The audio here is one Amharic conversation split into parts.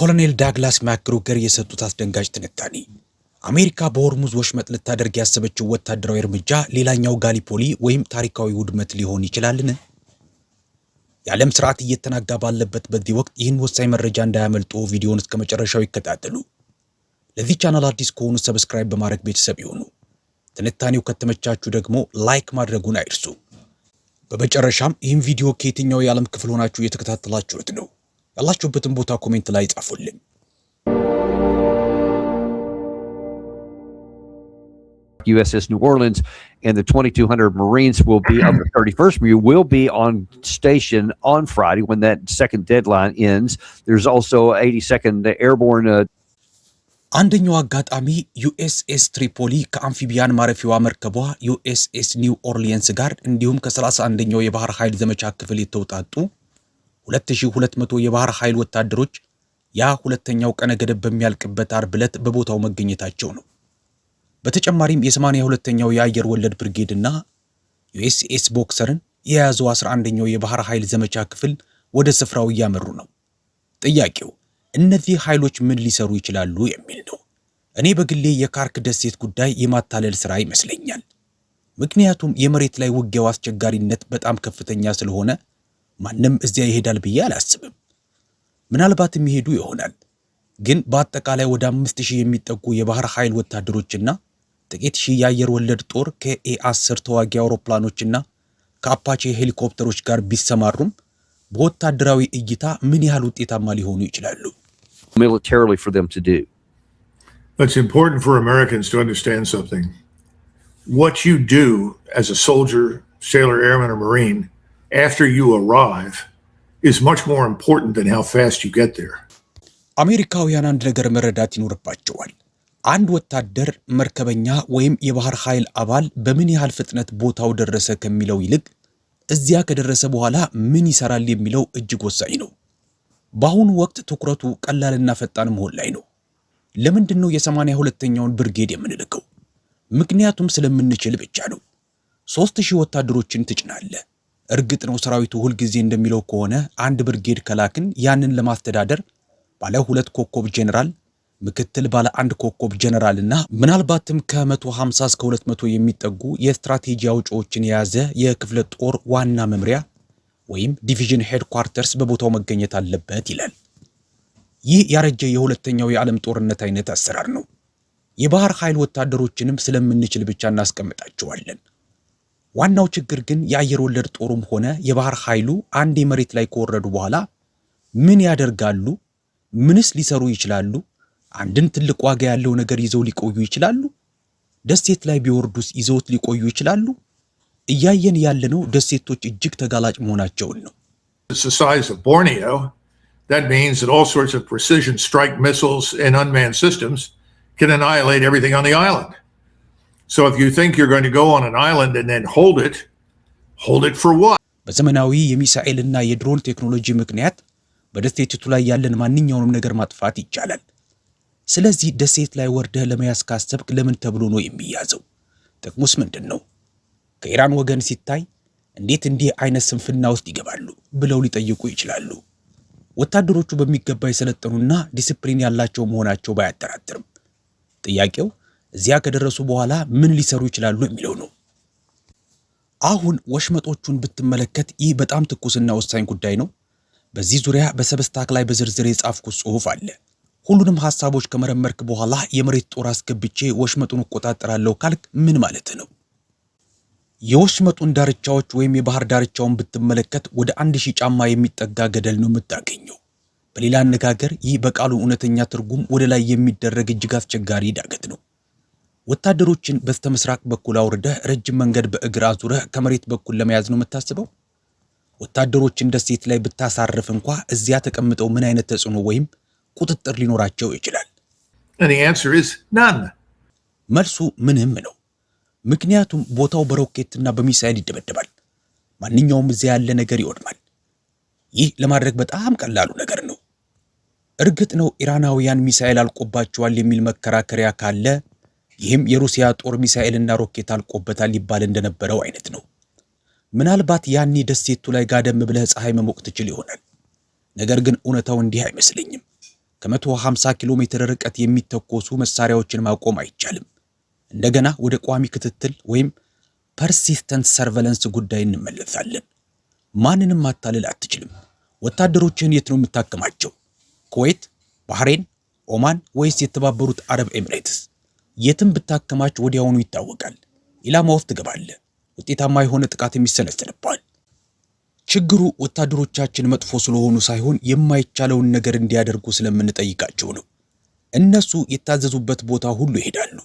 ኮሎኔል ዳግላስ ማክግሩገር የሰጡት አስደንጋጭ ትንታኔ አሜሪካ በሆርሙዝ ወሽመጥ ልታደርግ ያሰበችው ወታደራዊ እርምጃ ሌላኛው ጋሊፖሊ ወይም ታሪካዊ ውድመት ሊሆን ይችላልን? የዓለም ስርዓት እየተናጋ ባለበት በዚህ ወቅት ይህን ወሳኝ መረጃ እንዳያመልጡ ቪዲዮውን እስከ መጨረሻው ይከታተሉ። ለዚህ ቻናል አዲስ ከሆኑ ሰብስክራይብ በማድረግ ቤተሰብ ይሁኑ። ትንታኔው ከተመቻችሁ ደግሞ ላይክ ማድረጉን አይርሱ። በመጨረሻም ይህን ቪዲዮ ከየትኛው የዓለም ክፍል ሆናችሁ እየተከታተላችሁት ነው? ያላችሁበትን ቦታ ኮሜንት ላይ ጻፉልን። USS New Orleans and the 2,200 Marines will be of the 31st will be on station on Friday when that second deadline ends. There's also 82nd Airborne. አንደኛው አጋጣሚ ዩኤስኤስ ትሪፖሊ ከአምፊቢያን ማረፊያዋ መርከቧ ዩኤስኤስ ኒው ኦርሊንስ ጋር እንዲሁም ከ31ኛው የባህር ኃይል ዘመቻ ክፍል የተውጣጡ 2200 የባህር ኃይል ወታደሮች ያ ሁለተኛው ቀነ ገደብ በሚያልቅበት አርብ ዕለት በቦታው መገኘታቸው ነው። በተጨማሪም የ82ኛው የአየር ወለድ ብርጌድና ዩኤስኤስ ቦክሰርን የያዘው 11ኛው የባህር ኃይል ዘመቻ ክፍል ወደ ስፍራው እያመሩ ነው። ጥያቄው እነዚህ ኃይሎች ምን ሊሰሩ ይችላሉ የሚል ነው። እኔ በግሌ የካርክ ደሴት ጉዳይ የማታለል ሥራ ይመስለኛል። ምክንያቱም የመሬት ላይ ውጊያው አስቸጋሪነት በጣም ከፍተኛ ስለሆነ ማንም እዚያ ይሄዳል ብዬ አላስብም። ምናልባትም ይሄዱ ይሆናል፣ ግን በአጠቃላይ ወደ 5000 የሚጠጉ የባህር ኃይል ወታደሮችና ጥቂት ሺህ የአየር ወለድ ጦር ከኤ10 ተዋጊ አውሮፕላኖችና ከአፓቼ ሄሊኮፕተሮች ጋር ቢሰማሩም በወታደራዊ እይታ ምን ያህል ውጤታማ ሊሆኑ ይችላሉ? Militarily for them to do. It's important for Americans to understand something. What you do as a soldier, sailor, airman, or marine after you arrive is much more important than how fast you get there. አሜሪካውያን አንድ ነገር መረዳት ይኖርባቸዋል። አንድ ወታደር መርከበኛ ወይም የባህር ኃይል አባል በምን ያህል ፍጥነት ቦታው ደረሰ ከሚለው ይልቅ እዚያ ከደረሰ በኋላ ምን ይሰራል የሚለው እጅግ ወሳኝ ነው። በአሁኑ ወቅት ትኩረቱ ቀላልና ፈጣን መሆን ላይ ነው። ለምንድን ነው የ82ኛውን ብርጌድ የምንልከው? ምክንያቱም ስለምንችል ብቻ ነው። 3000 ወታደሮችን ትጭናለህ። እርግጥ ነው ሰራዊቱ ሁልጊዜ እንደሚለው ከሆነ አንድ ብርጌድ ከላክን ያንን ለማስተዳደር ባለ 2 ኮከብ ጄኔራል፣ ምክትል ባለ 1 ኮከብ ጄኔራልና ምናልባትም ከ150 እስከ 200 የሚጠጉ የስትራቴጂ አውጪዎችን የያዘ የክፍለ ጦር ዋና መምሪያ ወይም ዲቪዥን ሄድኳርተርስ በቦታው መገኘት አለበት ይላል። ይህ ያረጀ የሁለተኛው የዓለም ጦርነት አይነት አሰራር ነው። የባህር ኃይል ወታደሮችንም ስለምንችል ብቻ እናስቀምጣቸዋለን። ዋናው ችግር ግን የአየር ወለድ ጦሩም ሆነ የባህር ኃይሉ አንድ መሬት ላይ ከወረዱ በኋላ ምን ያደርጋሉ? ምንስ ሊሰሩ ይችላሉ? አንድን ትልቅ ዋጋ ያለው ነገር ይዘው ሊቆዩ ይችላሉ? ደሴት ላይ ቢወርዱስ ይዘውት ሊቆዩ ይችላሉ? እያየን ያለነው ደሴቶች እጅግ ተጋላጭ መሆናቸውን ነው። It's the size of Borneo. That means that all sorts of precision strike missiles and unmanned systems can annihilate everything on the island. So if you think you're going to go on an island and then hold it for what? በዘመናዊ የሚሳኤልና የድሮን ቴክኖሎጂ ምክንያት በደሴቲቱ ላይ ያለን ማንኛውንም ነገር ማጥፋት ይቻላል። ስለዚህ ደሴት ላይ ወርደህ ለመያዝ ካሰብክ ለምን ተብሎ ነው የሚያዘው? ጥቅሙስ ምንድን ነው? ከኢራን ወገን ሲታይ እንዴት እንዲህ አይነት ስንፍና ውስጥ ይገባሉ ብለው ሊጠይቁ ይችላሉ። ወታደሮቹ በሚገባ የሰለጠኑና ዲሲፕሊን ያላቸው መሆናቸው ባያጠራጥርም ጥያቄው እዚያ ከደረሱ በኋላ ምን ሊሰሩ ይችላሉ የሚለው ነው። አሁን ወሽመጦቹን ብትመለከት ይህ በጣም ትኩስና ወሳኝ ጉዳይ ነው። በዚህ ዙሪያ በሰብስታክ ላይ በዝርዝር የጻፍኩት ጽሑፍ አለ። ሁሉንም ሐሳቦች ከመረመርክ በኋላ የመሬት ጦር አስገብቼ ወሽመጡን እቆጣጠራለሁ ካልክ ምን ማለት ነው? የወሽመጡን ዳርቻዎች ወይም የባህር ዳርቻውን ብትመለከት ወደ 1000 ጫማ የሚጠጋ ገደል ነው የምታገኘው። በሌላ አነጋገር ይህ በቃሉ እውነተኛ ትርጉም ወደ ላይ የሚደረግ እጅግ አስቸጋሪ ዳገት ነው። ወታደሮችን በስተምስራቅ በኩል አውርደህ ረጅም መንገድ በእግር አዙረህ ከመሬት በኩል ለመያዝ ነው የምታስበው? ወታደሮችን ደሴት ላይ ብታሳርፍ እንኳ እዚያ ተቀምጠው ምን አይነት ተጽዕኖ ወይም ቁጥጥር ሊኖራቸው ይችላል? And the answer is none. መልሱ ምንም ነው። ምክንያቱም ቦታው በሮኬትና በሚሳኤል ይደበደባል። ማንኛውም እዚያ ያለ ነገር ይወድማል። ይህ ለማድረግ በጣም ቀላሉ ነገር ነው። እርግጥ ነው ኢራናውያን ሚሳኤል አልቆባቸዋል የሚል መከራከሪያ ካለ ይህም የሩሲያ ጦር ሚሳኤልና ሮኬት አልቆበታል ይባል እንደነበረው አይነት ነው። ምናልባት ያኔ ደሴቱ ላይ ጋደም ብለህ ፀሐይ መሞቅ ትችል ይሆናል። ነገር ግን እውነታው እንዲህ አይመስለኝም። ከ150 ኪሎ ሜትር ርቀት የሚተኮሱ መሳሪያዎችን ማቆም አይቻልም። እንደገና ወደ ቋሚ ክትትል ወይም ፐርሲስተንት ሰርቨለንስ ጉዳይ እንመለሳለን። ማንንም ማታለል አትችልም። ወታደሮችን የት ነው የምታከማቸው? ኩዌት፣ ባህሬን፣ ኦማን ወይስ የተባበሩት አረብ ኤሚሬትስ? የትም ብታከማች ወዲያውኑ ይታወቃል። ኢላማ ውስጥ ትገባለህ። ውጤታማ የሆነ ጥቃት የሚሰነዘርብሃል። ችግሩ ወታደሮቻችን መጥፎ ስለሆኑ ሳይሆን የማይቻለውን ነገር እንዲያደርጉ ስለምንጠይቃቸው ነው። እነሱ የታዘዙበት ቦታ ሁሉ ይሄዳሉ።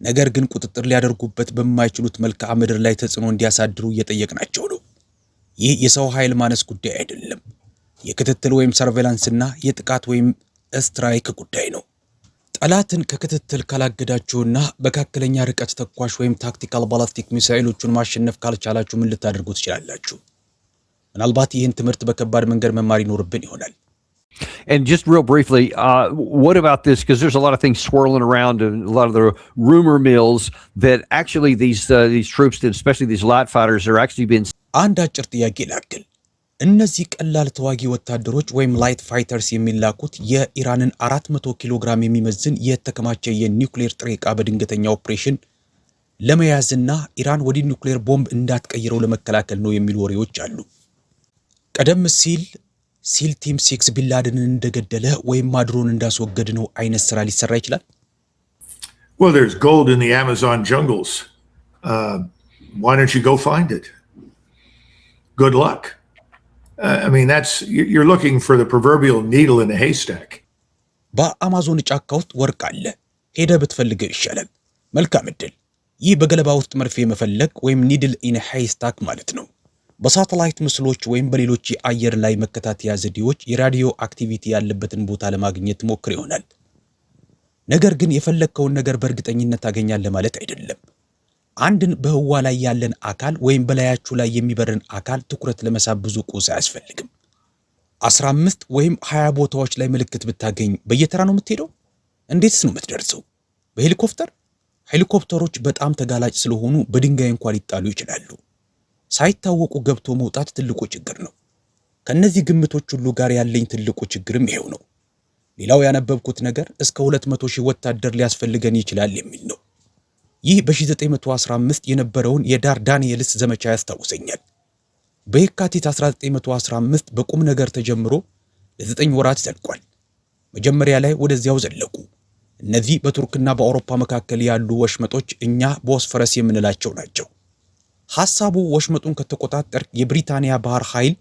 ነገር ግን ቁጥጥር ሊያደርጉበት በማይችሉት መልክዓ ምድር ላይ ተጽዕኖ እንዲያሳድሩ እየጠየቅናቸው ነው። ይህ የሰው ኃይል ማነስ ጉዳይ አይደለም። የክትትል ወይም ሰርቬላንስና የጥቃት ወይም ስትራይክ ጉዳይ ነው። ጠላትን ከክትትል ካላገዳችሁና መካከለኛ ርቀት ተኳሽ ወይም ታክቲካል ባላስቲክ ሚሳኤሎቹን ማሸነፍ ካልቻላችሁ ምን ልታደርጉ ትችላላችሁ? ምናልባት ይህን ትምህርት በከባድ መንገድ መማር ይኖርብን ይሆናል። And just real briefly, what about this? Because there's a lot of things swirling around, and a lot of the rumor mills that actually these troops, especially these light fighters, are actually being. አንድ አጭር ጥያቄ ላክል። እነዚህ ቀላል ተዋጊ ወታደሮች ወይም ላይት ፋይተርስ የሚላኩት የኢራንን 400 ኪሎ ግራም የሚመዝን የተከማቸ የኒውክሌር ጥሬ ዕቃ በድንገተኛ ኦፕሬሽን ለመያዝና ኢራን ወደ ኒውክሌር ቦምብ እንዳትቀይረው ለመከላከል ነው የሚሉ ወሬዎች አሉ። ቀደም ሲል ቲም 6 ቢንላደንን እንደገደለ ወይም ማድሮን እንዳስወገድ ነው አይነት ስራ ሊሰራ ይችላል። Well, there's gold in the Amazon jungles. Why don't you go find it? Good luck. I mean, you're looking for the proverbial needle in a haystack. በአማዞን ጫካ ውስጥ ወርቅ አለ። ሄደ ብትፈልገው ይሻላል። መልካም ዕድል። ይህ በገለባ ውስጥ መርፌ መፈለግ ወይም ኒድል ኢን ሃይስታክ ማለት ነው። በሳተላይት ምስሎች ወይም በሌሎች የአየር ላይ መከታተያ ዘዴዎች የራዲዮ አክቲቪቲ ያለበትን ቦታ ለማግኘት ሞክር ይሆናል። ነገር ግን የፈለግከውን ነገር በእርግጠኝነት ታገኛለህ ማለት አይደለም። አንድን በህዋ ላይ ያለን አካል ወይም በላያችሁ ላይ የሚበርን አካል ትኩረት ለመሳብ ብዙ ቁስ አያስፈልግም። 15 ወይም 20 ቦታዎች ላይ ምልክት ብታገኝ በየተራ ነው የምትሄደው? እንዴትስ ነው የምትደርሰው? በሄሊኮፕተር? ሄሊኮፕተሮች በጣም ተጋላጭ ስለሆኑ በድንጋይ እንኳን ሊጣሉ ይችላሉ። ሳይታወቁ ገብቶ መውጣት ትልቁ ችግር ነው። ከነዚህ ግምቶች ሁሉ ጋር ያለኝ ትልቁ ችግርም ይሄው ነው። ሌላው ያነበብኩት ነገር እስከ 200,000 ወታደር ሊያስፈልገን ይችላል የሚል ነው። ይህ በ1915 የነበረውን የዳር ዳንኤልስ ዘመቻ ያስታውሰኛል። በየካቲት 1915 በቁም ነገር ተጀምሮ ለ9 ወራት ዘልቋል። መጀመሪያ ላይ ወደዚያው ዘለቁ። እነዚህ በቱርክና በአውሮፓ መካከል ያሉ ወሽመጦች እኛ ቦስፈረስ የምንላቸው ናቸው። ሐሳቡ ወሽመጡን ከተቆጣጠር የብሪታንያ ባህር ኃይል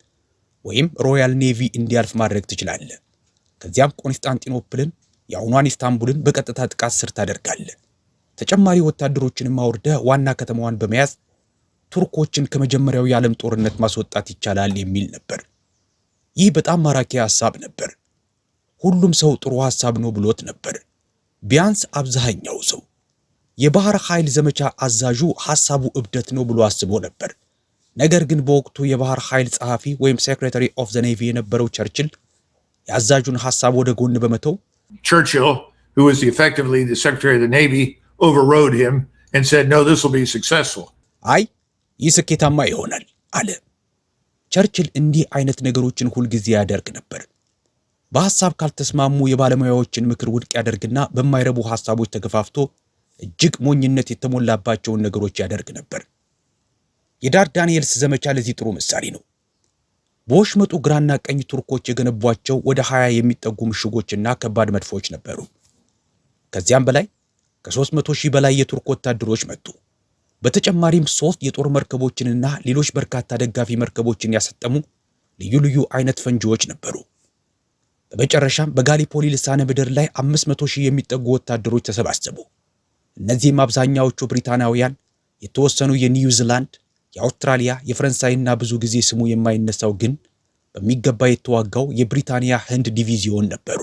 ወይም ሮያል ኔቪ እንዲያልፍ ማድረግ ትችላለህ። ከዚያም ኮንስታንቲኖፕልን የአሁኗን ኢስታንቡልን በቀጥታ ጥቃት ስር ታደርጋለህ። ተጨማሪ ወታደሮችንም አውርደህ ዋና ከተማዋን በመያዝ ቱርኮችን ከመጀመሪያው የዓለም ጦርነት ማስወጣት ይቻላል የሚል ነበር። ይህ በጣም ማራኪ ሐሳብ ነበር። ሁሉም ሰው ጥሩ ሐሳብ ነው ብሎት ነበር። ቢያንስ አብዛኛው ሰው። የባህር ኃይል ዘመቻ አዛዡ ሐሳቡ እብደት ነው ብሎ አስቦ ነበር። ነገር ግን በወቅቱ የባህር ኃይል ጸሐፊ ወይም ሴክሬታሪ ኦፍ ዘ ኔቪ የነበረው ቸርችል የአዛዡን ሐሳብ ወደ ጎን በመተው Churchill, who was effectively the Secretary of the Navy, overrode him and said, no, this will be successful. አይ ይህ ስኬታማ ይሆናል አለ። ቸርችል እንዲህ አይነት ነገሮችን ሁልጊዜ ያደርግ ነበር። በሐሳብ ካልተስማሙ የባለሙያዎችን ምክር ውድቅ ያደርግና በማይረቡ ሐሳቦች ተገፋፍቶ እጅግ ሞኝነት የተሞላባቸውን ነገሮች ያደርግ ነበር። የዳር ዳንኤልስ ዘመቻ ለዚህ ጥሩ ምሳሌ ነው። በወሽመጡ ግራና ቀኝ ቱርኮች የገነቧቸው ወደ 20 የሚጠጉ ምሽጎችና ከባድ መድፎች ነበሩ። ከዚያም በላይ ከ300,000 በላይ የቱርክ ወታደሮች መጡ። በተጨማሪም 3 የጦር መርከቦችንና ሌሎች በርካታ ደጋፊ መርከቦችን ያሰጠሙ ልዩ ልዩ አይነት ፈንጂዎች ነበሩ። በመጨረሻም በጋሊፖሊ ልሳነ ምድር ላይ 500,000 የሚጠጉ ወታደሮች ተሰባሰቡ። እነዚህም አብዛኛዎቹ ብሪታናውያን፣ የተወሰኑ የኒውዚላንድ፣ የአውስትራሊያ፣ የፈረንሳይና ብዙ ጊዜ ስሙ የማይነሳው ግን በሚገባ የተዋጋው የብሪታንያ ህንድ ዲቪዚዮን ነበሩ።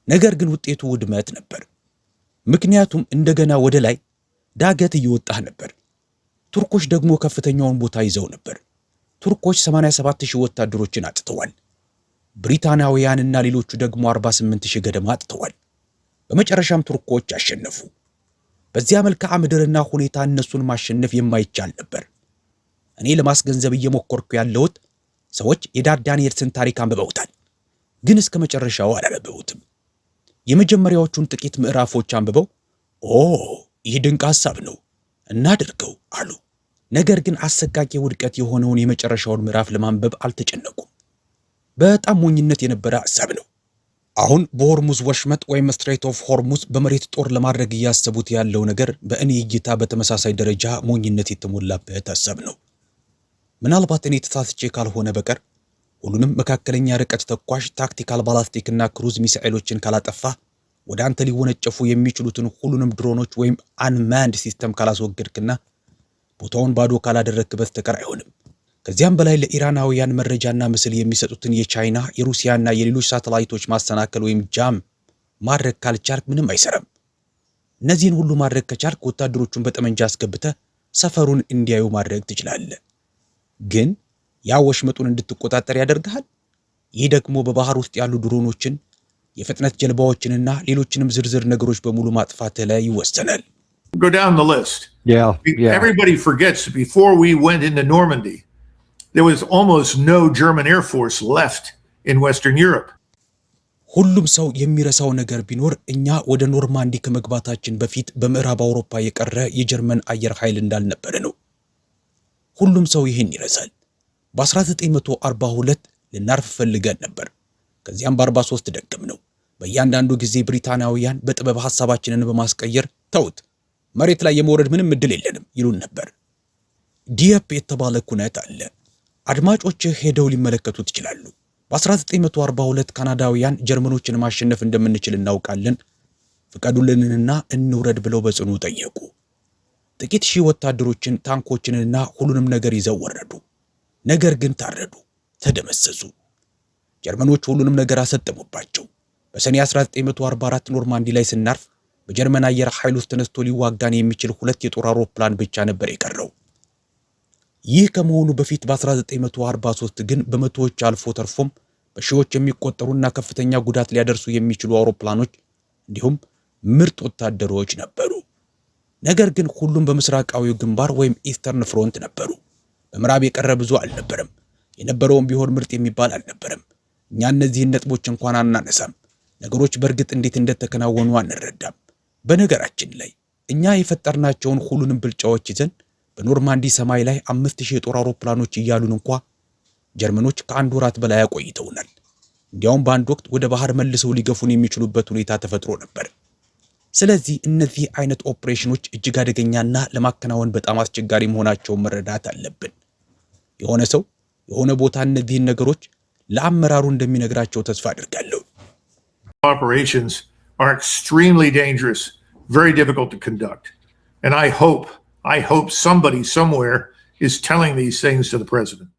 ነገር ግን ውጤቱ ውድመት ነበር። ምክንያቱም እንደገና ወደ ላይ ዳገት እየወጣህ ነበር። ቱርኮች ደግሞ ከፍተኛውን ቦታ ይዘው ነበር። ቱርኮች 87,000 ወታደሮችን አጥተዋል። ብሪታናውያንና ሌሎቹ ደግሞ 48,000 ገደማ አጥተዋል። በመጨረሻም ቱርኮች አሸነፉ። በዚያ መልክዓ ምድርና ሁኔታ እነሱን ማሸነፍ የማይቻል ነበር። እኔ ለማስገንዘብ እየሞከርኩ ያለሁት ሰዎች የዳር ዳንኤልስን ታሪክ አንብበውታል። ግን እስከ መጨረሻው አላነበቡትም። የመጀመሪያዎቹን ጥቂት ምዕራፎች አንብበው ይህ ድንቅ ሐሳብ ነው እናድርገው አሉ። ነገር ግን አሰቃቂ ውድቀት የሆነውን የመጨረሻውን ምዕራፍ ለማንበብ አልተጨነቁም። በጣም ሞኝነት የነበረ ሐሳብ ነው። አሁን በሆርሙዝ ወሽመጥ ወይም ስትሬት ኦፍ ሆርሙዝ በመሬት ጦር ለማድረግ እያሰቡት ያለው ነገር በእኔ እይታ በተመሳሳይ ደረጃ ሞኝነት የተሞላበት ሐሳብ ነው። ምናልባት እኔ ተሳስቼ ካልሆነ በቀር ሁሉንም መካከለኛ ርቀት ተኳሽ ታክቲካል ባላስቲክና ክሩዝ ሚሳኤሎችን ካላጠፋ ወደ አንተ ሊወነጨፉ የሚችሉትን ሁሉንም ድሮኖች ወይም አንማንድ ሲስተም ካላስወገድክና ቦታውን ባዶ ካላደረግክ በስተቀር አይሆንም። ከዚያም በላይ ለኢራናውያን መረጃና ምስል የሚሰጡትን የቻይና የሩሲያና የሌሎች ሳተላይቶች ማሰናከል ወይም ጃም ማድረግ ካልቻልክ ምንም አይሰራም። እነዚህን ሁሉ ማድረግ ከቻልክ ወታደሮቹን በጠመንጃ አስገብተህ ሰፈሩን እንዲያዩ ማድረግ ትችላለህ። ግን ያ ወሽመጡን እንድትቆጣጠር ያደርግሃል። ይህ ደግሞ በባህር ውስጥ ያሉ ድሮኖችን፣ የፍጥነት ጀልባዎችንና ሌሎችንም ዝርዝር ነገሮች በሙሉ ማጥፋትህ ላይ ይወሰናል። Go down the list. Yeah. Everybody forgets before we went into Normandy, there was almost no German Air Force left in Western Europe. ሁሉም ሰው የሚረሳው ነገር ቢኖር እኛ ወደ ኖርማንዲ ከመግባታችን በፊት በምዕራብ አውሮፓ የቀረ የጀርመን አየር ኃይል እንዳልነበረ ነው። ሁሉም ሰው ይህን ይረሳል። በ1942 ልናርፍ ፈልገን ነበር። ከዚያም በ43 ደገም ነው። በእያንዳንዱ ጊዜ ብሪታናውያን በጥበብ ሐሳባችንን በማስቀየር ተውት፣ መሬት ላይ የመውረድ ምንም እድል የለንም ይሉን ነበር። ዲየፕ የተባለ ኩነት አለ። አድማጮች ሄደው ሊመለከቱት ይችላሉ። በ1942 ካናዳውያን ጀርመኖችን ማሸነፍ እንደምንችል እናውቃለን፣ ፍቀዱልንና እንውረድ ብለው በጽኑ ጠየቁ። ጥቂት ሺህ ወታደሮችን፣ ታንኮችንና ሁሉንም ነገር ይዘው ወረዱ። ነገር ግን ታረዱ፣ ተደመሰሱ። ጀርመኖች ሁሉንም ነገር አሰጠሙባቸው። በሰኔ 1944 ኖርማንዲ ላይ ስናርፍ በጀርመን አየር ኃይል ውስጥ ተነስቶ ሊዋጋን የሚችል 2 የጦር አውሮፕላን ብቻ ነበር የቀረው። ይህ ከመሆኑ በፊት በ1943 ግን በመቶዎች አልፎ ተርፎም በሺዎች የሚቆጠሩና ከፍተኛ ጉዳት ሊያደርሱ የሚችሉ አውሮፕላኖች እንዲሁም ምርጥ ወታደሮች ነበሩ። ነገር ግን ሁሉም በምስራቃዊው ግንባር ወይም ኢስተርን ፍሮንት ነበሩ። በምዕራብ የቀረ ብዙ አልነበረም። የነበረውም ቢሆን ምርጥ የሚባል አልነበረም። እኛ እነዚህን ነጥቦች እንኳን አናነሳም። ነገሮች በእርግጥ እንዴት እንደተከናወኑ አንረዳም። በነገራችን ላይ እኛ የፈጠርናቸውን ሁሉንም ብልጫዎች ይዘን በኖርማንዲ ሰማይ ላይ 5000 የጦር አውሮፕላኖች እያሉን እንኳ ጀርመኖች ከአንድ ወራት በላይ አቆይተውናል። እንዲያውም በአንድ ወቅት ወደ ባህር መልሰው ሊገፉን የሚችሉበት ሁኔታ ተፈጥሮ ነበር። ስለዚህ እነዚህ አይነት ኦፕሬሽኖች እጅግ አደገኛና ለማከናወን በጣም አስቸጋሪ መሆናቸውን መረዳት አለብን። የሆነ ሰው የሆነ ቦታ እነዚህን ነገሮች ለአመራሩ እንደሚነግራቸው ተስፋ አድርጋለሁ። Operations are extremely dangerous, very difficult to conduct. And I hope somebody somewhere is telling these things to the president.